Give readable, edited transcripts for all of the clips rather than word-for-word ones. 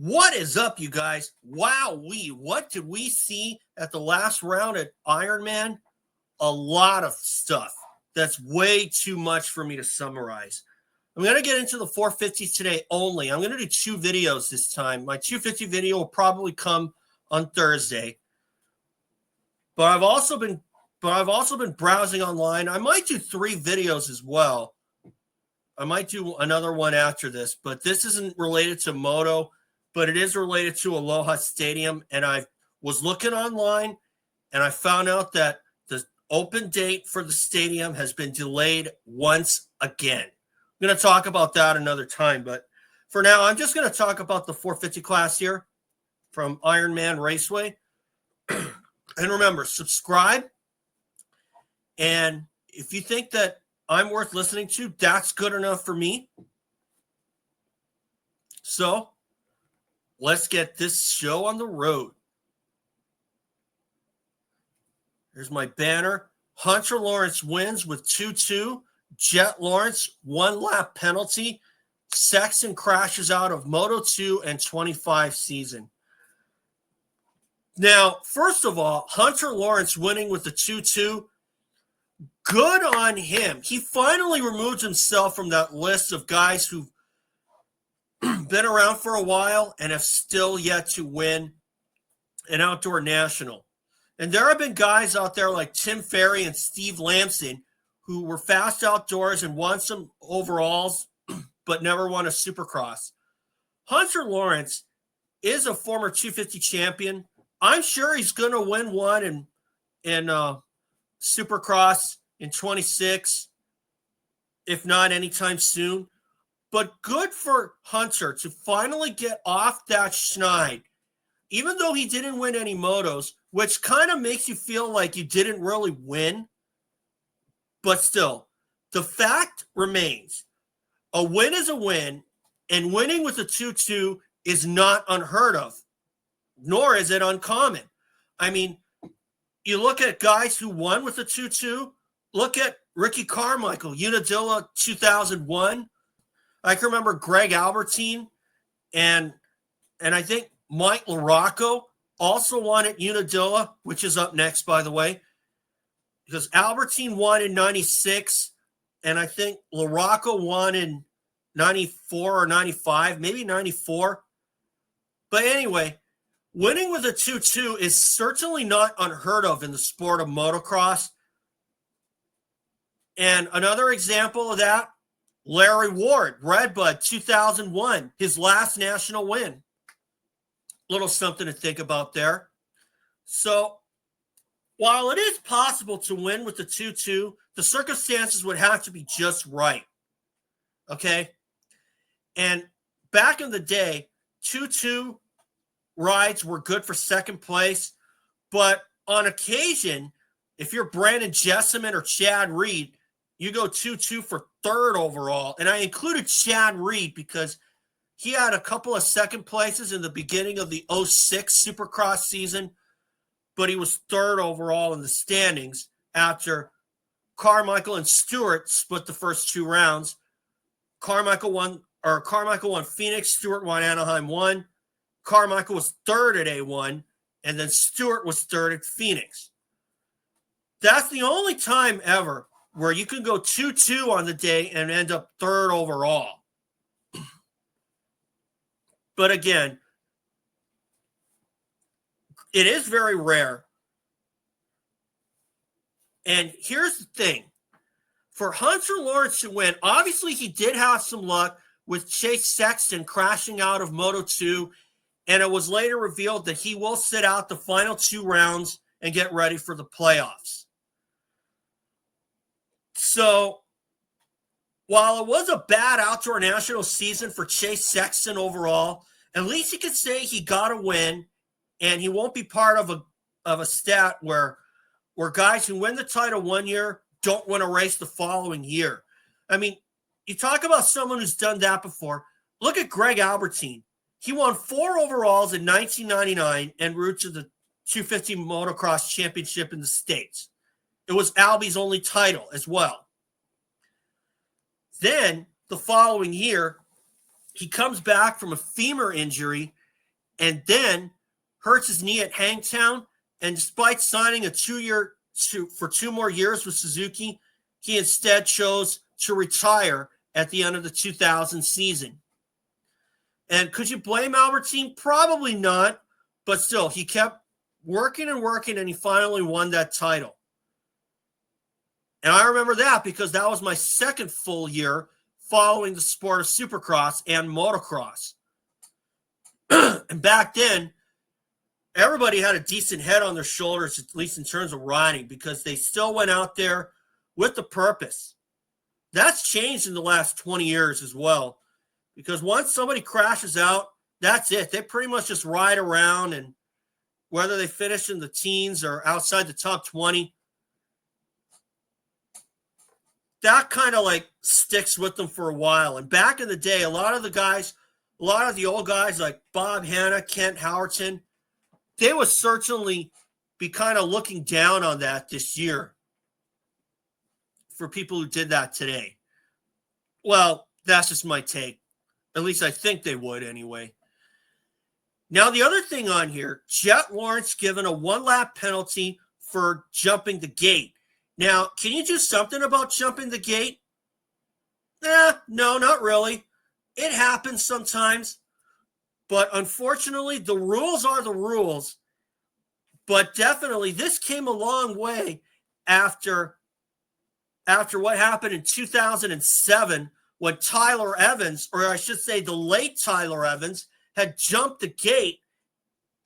What is up, you guys? Wow, what did we see at the last round at Ironman? A lot of stuff. That's way too much for me to summarize. I'm going to get into the 450s today only. I'm going to do 2 videos this time. My 250 video will probably come on Thursday. But I've also been browsing online. I might do 3 videos as well. I might do another one after this, but this isn't related to moto, but it is related to Aloha Stadium. And I was looking online and I found out that the open date for the stadium has been delayed once again. I'm going to talk about that another time, but for now, I'm just going to talk about the 450 class here from Ironman Raceway. And remember, subscribe. And if you think that I'm worth listening to, that's good enough for me. So let's get this show on the road. Here's my banner. Hunter Lawrence wins with 2-2. Jett Lawrence, 1-lap penalty. Sexton crashes out of Moto 2 and 25 season. Now, first of all, Hunter Lawrence winning with the 2-2. Good on him. He finally removed himself from that list of guys who've been around for a while and have still yet to win an outdoor national. And there have been guys out there like Tim Ferry and Steve Lamson who were fast outdoors and won some overalls, but never won a Supercross. Hunter Lawrence is a former 250 champion. I'm sure he's going to win one in Supercross in 26, if not anytime soon. But good for Hunter to finally get off that schneid, even though he didn't win any motos, which kind of makes you feel like you didn't really win. But still, the fact remains, a win is a win, and winning with a 2-2 is not unheard of, nor is it uncommon. I mean, you look at guys who won with a 2-2, look at Ricky Carmichael, Unadilla 2001. I can remember Greg Albertine and I think Mike LaRocco also won at Unadilla, which is up next, by the way, because Albertine won in 96, and I think LaRocco won in 94 or 95, maybe 94. But anyway, winning with a 2-2 is certainly not unheard of in the sport of motocross. And another example of that, Larry Ward, Redbud 2001, his last national win. Little something to think about there. So while it is possible to win with the 2-2, the circumstances would have to be just right. Okay? And back in the day, 2-2 rides were good for second place, but on occasion, if you're Brandon Jessamine or Chad Reed, you go 2-2 for third overall. And I included Chad Reed because he had a couple of second places in the beginning of the 06 Supercross season, but he was third overall in the standings after Carmichael and Stewart split the first 2 rounds. Carmichael won Phoenix, Stewart won Anaheim 1. Carmichael was third at A1, and then Stewart was third at Phoenix. That's the only time ever where you can go 2-2 on the day and end up third overall. But again, it is very rare. And here's the thing. For Hunter Lawrence to win, obviously he did have some luck with Chase Sexton crashing out of Moto 2, and it was later revealed that he will sit out the final 2 rounds and get ready for the playoffs. So, while it was a bad outdoor national season for Chase Sexton overall, at least you could say he got a win, and he won't be part of a stat where guys who win the title one year don't win a race the following year. I mean, you talk about someone who's done that before. Look at Greg Albertine. He won 4 overalls in 1999 en route to the 250 Motocross Championship in the States. It was Albie's only title as well. Then, the following year, he comes back from a femur injury and then hurts his knee at Hangtown. And despite signing a 2-year for 2 more years with Suzuki, he instead chose to retire at the end of the 2000 season. And could you blame Albertine? Probably not, but still, he kept working and working, and he finally won that title. And I remember that because that was my second full year following the sport of Supercross and motocross. And back then, everybody had a decent head on their shoulders, at least in terms of riding, because they still went out there with the purpose. That's changed in the last 20 years as well, because once somebody crashes out, that's it. They pretty much just ride around, and whether they finish in the teens or outside the top 20, that kind of like sticks with them for a while. And back in the day, a lot of the old guys like Bob Hanna, Kent Howerton, they would certainly be kind of looking down on that this year for people who did that today. Well, that's just my take. At least I think they would anyway. Now, the other thing on here, Jett Lawrence given a 1-lap penalty for jumping the gate. Now, can you do something about jumping the gate? No, not really. It happens sometimes. But unfortunately, the rules are the rules. But definitely, this came a long way after what happened in 2007 when Tyler Evans, or I should say the late Tyler Evans, had jumped the gate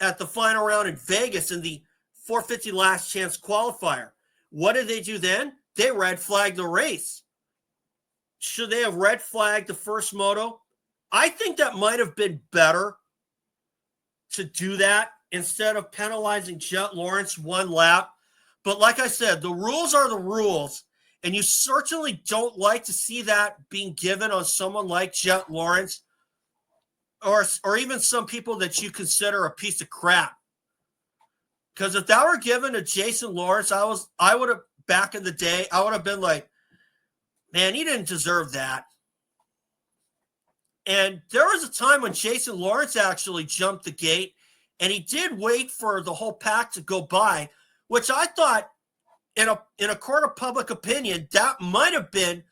at the final round in Vegas in the 450 last chance qualifier. What did they do then? They red flagged the race. Should they have red flagged the first moto? I think that might have been better to do that instead of penalizing Jett Lawrence 1 lap. But like I said, the rules are the rules, and you certainly don't like to see that being given on someone like Jett Lawrence or even some people that you consider a piece of crap. Because if that were given to Jason Lawrence, I would have, back in the day, I would have been like, man, he didn't deserve that. And there was a time when Jason Lawrence actually jumped the gate, and he did wait for the whole pack to go by, which I thought, in a court of public opinion, that might have been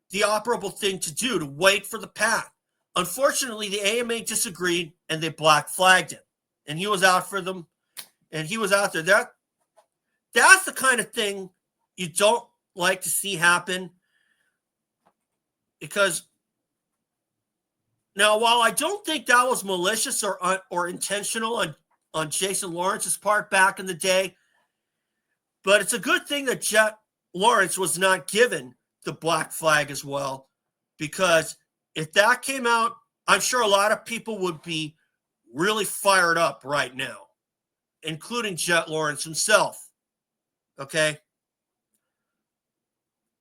the operable thing to do, to wait for the pack. Unfortunately, the AMA disagreed, and they black flagged him, and he was out for them. And he was out there. That's the kind of thing you don't like to see happen. Because now, while I don't think that was malicious or intentional on Jason Lawrence's part back in the day, but it's a good thing that Jett Lawrence was not given the black flag as well. Because if that came out, I'm sure a lot of people would be really fired up right now, including Jett Lawrence himself. Okay?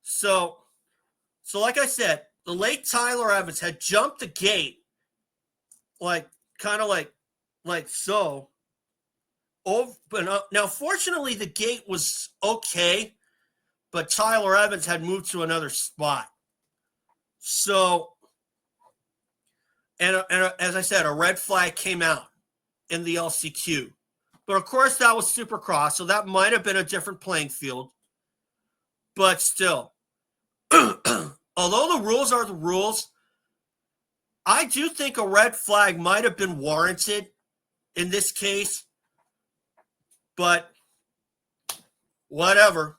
So like I said, the late Tyler Evans had jumped the gate like so. Now, fortunately, the gate was okay, but Tyler Evans had moved to another spot. So, and as I said, a red flag came out in the LCQ. But of course, that was Supercross, so that might have been a different playing field. But still, although the rules are the rules, I do think a red flag might have been warranted in this case. But whatever.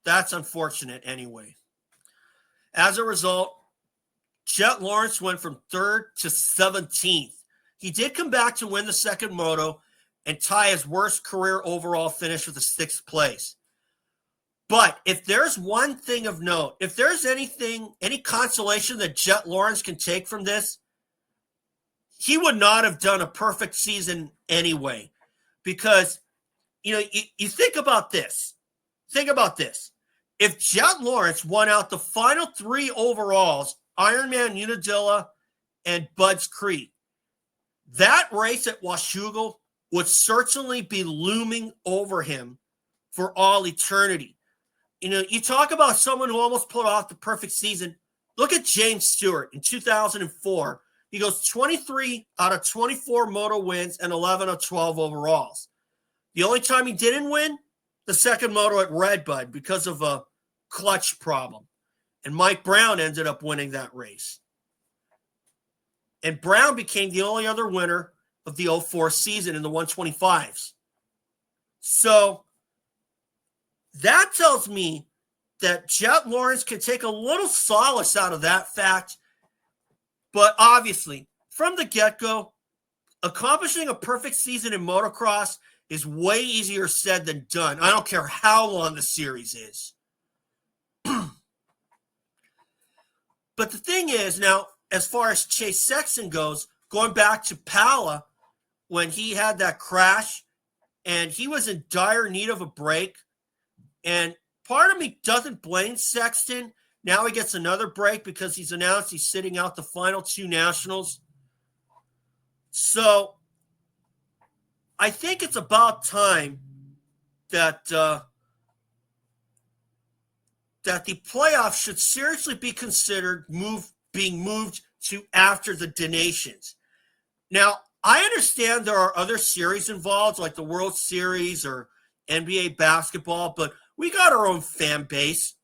That's unfortunate anyway. As a result, Jett Lawrence went from 3rd to 17th. He did come back to win the second moto and tie his worst career overall finish with a 6th place. But if there's one thing of note, if there's any consolation that Jett Lawrence can take from this, he would not have done a perfect season anyway. Because, you think about this. Think about this. If Jett Lawrence won out the final 3 overalls, Ironman Unadilla and Budds Creek, that race at Washougal would certainly be looming over him for all eternity. You talk about someone who almost pulled off the perfect season. Look at James Stewart in 2004 He goes 23 out of 24 moto wins and 11 of 12 overalls. The only time he didn't win, the second moto at Redbud because of a clutch problem. And Mike Brown ended up winning that race. And Brown became the only other winner of the 04 season in the 125s. So that tells me that Jett Lawrence can take a little solace out of that fact. But obviously, from the get-go, accomplishing a perfect season in motocross is way easier said than done. I don't care how long the series is. But the thing is, now, as far as Chase Sexton goes, going back to Pala, when he had that crash, and he was in dire need of a break, and part of me doesn't blame Sexton. Now he gets another break because he's announced he's sitting out the final 2 nationals. So I think it's about time that that the playoffs should seriously be considered being moved to after the donations. Now, I understand there are other series involved, like the World Series or NBA basketball, but we got our own fan base.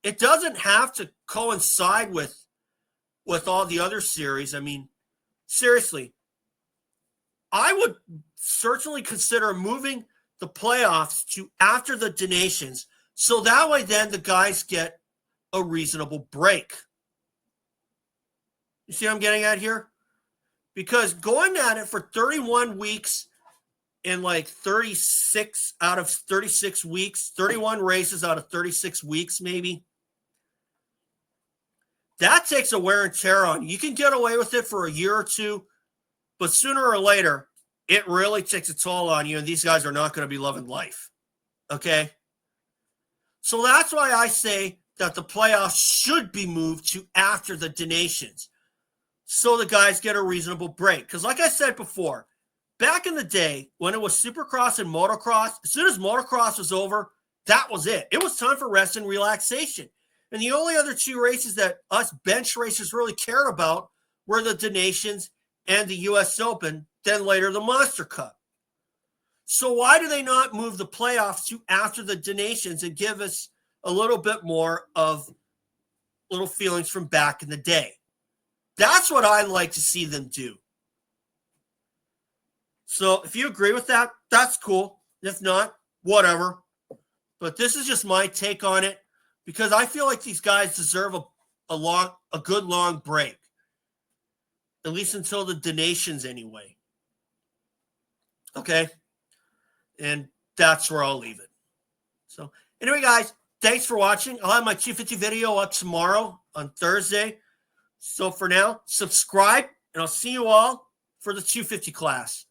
It doesn't have to coincide with all the other series. I mean, seriously, I would certainly consider moving the playoffs to after the donations, so that way then the guys get a reasonable break. You see what I'm getting at here? Because going at it for 31 weeks in like 36 out of 36 weeks, 31 races out of 36 weeks maybe, that takes a wear and tear on you. You can get away with it for a year or two, but sooner or later, it really takes a toll on you, and these guys are not going to be loving life. Okay? So that's why I say that the playoffs should be moved to after the donations, so the guys get a reasonable break. Because like I said before, back in the day when it was Supercross and Motocross, as soon as Motocross was over, that was it. It was time for rest and relaxation. And the only other 2 races that us bench racers really cared about were the donations and the U.S. Open, then later the Monster Cup. So why do they not move the playoffs to after the donations and give us a little bit more of little feelings from back in the day? That's what I like to see them do. So if you agree with that, that's cool. If not, whatever. But this is just my take on it, because I feel like these guys deserve a good long break, at least until the donations anyway. Okay? And that's where I'll leave it. So anyway, guys, thanks for watching. I'll have my 250 video up tomorrow on Thursday. So for now, subscribe, and I'll see you all for the 250 class.